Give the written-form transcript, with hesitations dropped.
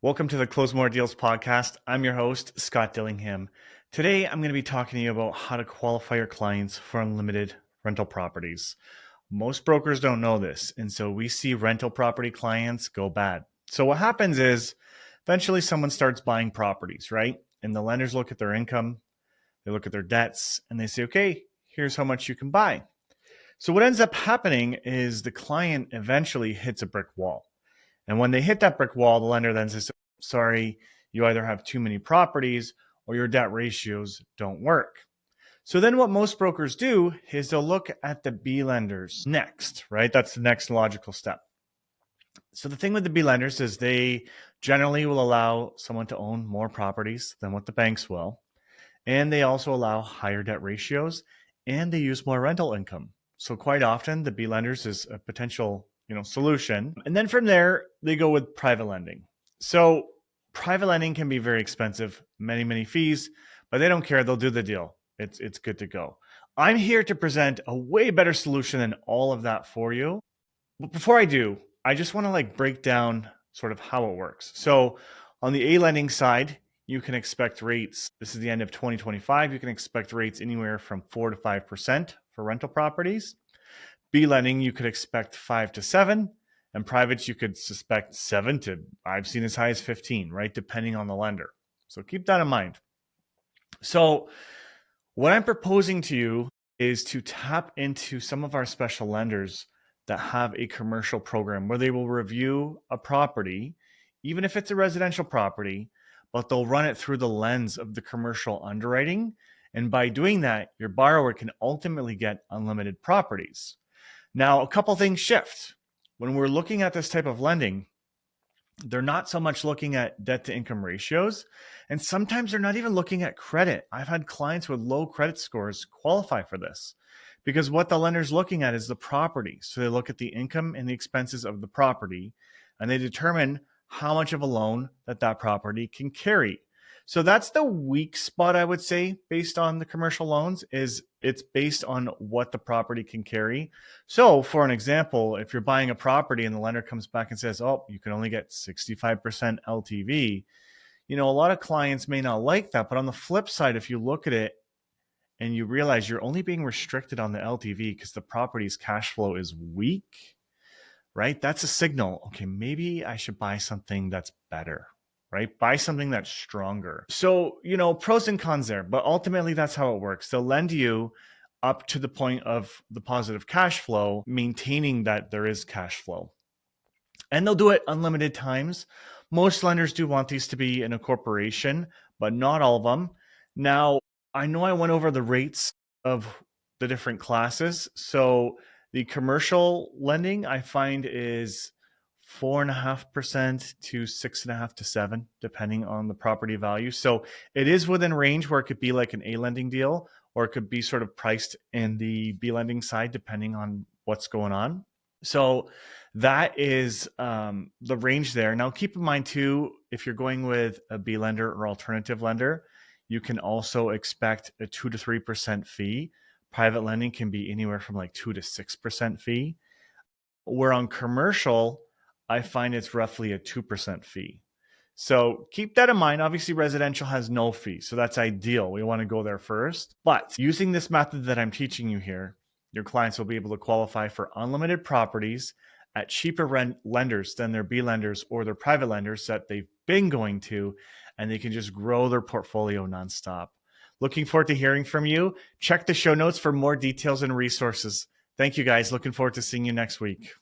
Welcome to the Close More Deals podcast. I'm your host, Scott Dillingham. Today, I'm going to be talking to you about how to qualify your clients for unlimited rental properties. Most brokers don't know this, and so we see rental property clients go bad. So what happens is eventually someone starts buying properties, right? And the lenders look at their income, they look at their debts, and they say, okay, here's how much you can buy. So what ends up happening is the client eventually hits a brick wall. And when they hit that brick wall, the lender then says, sorry, you either have too many properties or your debt ratios don't work. So then what most brokers do is they'll look at the B lenders next, right? That's the next logical step. So the thing with the B lenders is they generally will allow someone to own more properties than what the banks will. And they also allow higher debt ratios and they use more rental income. So quite often the B lenders is a potential solution. And then from there, they go with private lending. So private lending can be very expensive, many fees, but they don't care. They'll do the deal. It's good to go. I'm here to present a way better solution than all of that for you. But before I do, I just want to break down sort of how it works. So on the A lending side, you can expect rates. This is the end of 2025. You can expect rates anywhere from 4 to 5% for rental properties. B lending, you could expect 5 to 7, and privates, you could suspect 7 to, I've seen as high as 15, right? Depending on the lender. So keep that in mind. So what I'm proposing to you is to tap into some of our special lenders that have a commercial program where they will review a property, even if it's a residential property, but they'll run it through the lens of the commercial underwriting. And by doing that, your borrower can ultimately get unlimited properties. Now, a couple things shift. When we're looking at this type of lending, they're not so much looking at debt to income ratios, and sometimes they're not even looking at credit. I've had clients with low credit scores qualify for this because what the lender's looking at is the property. So they look at the income and the expenses of the property, and they determine how much of a loan that property can carry. So that's the weak spot, I would say, based on the commercial loans, is it's based on what the property can carry. So for an example, if you're buying a property and the lender comes back and says, oh, you can only get 65% LTV, a lot of clients may not like that. But on the flip side, if you look at it and you realize you're only being restricted on the LTV because the property's cash flow is weak, right? That's a signal. Okay, maybe I should buy something that's better, right? Buy something that's stronger. So, pros and cons there, but ultimately that's how it works. They'll lend you up to the point of the positive cash flow, maintaining that there is cash flow. And they'll do it unlimited times. Most lenders do want these to be in a corporation, but not all of them. Now, I know I went over the rates of the different classes. So the commercial lending I find is 4.5% to 6.5% to 7%, depending on the property value. So it is within range where it could be like an A lending deal, or it could be sort of priced in the B lending side, depending on what's going on. So that is the range there. Now, keep in mind too, if you're going with a B lender or alternative lender, you can also expect a 2 to 3% fee. Private lending can be anywhere from 2 to 6% fee. Where on commercial, I find it's roughly a 2% fee. So keep that in mind. Obviously, residential has no fee, so that's ideal. We want to go there first. But using this method that I'm teaching you here, your clients will be able to qualify for unlimited properties at cheaper lenders than their B lenders or their private lenders that they've been going to, and they can just grow their portfolio nonstop. Looking forward to hearing from you. Check the show notes for more details and resources. Thank you, guys. Looking forward to seeing you next week.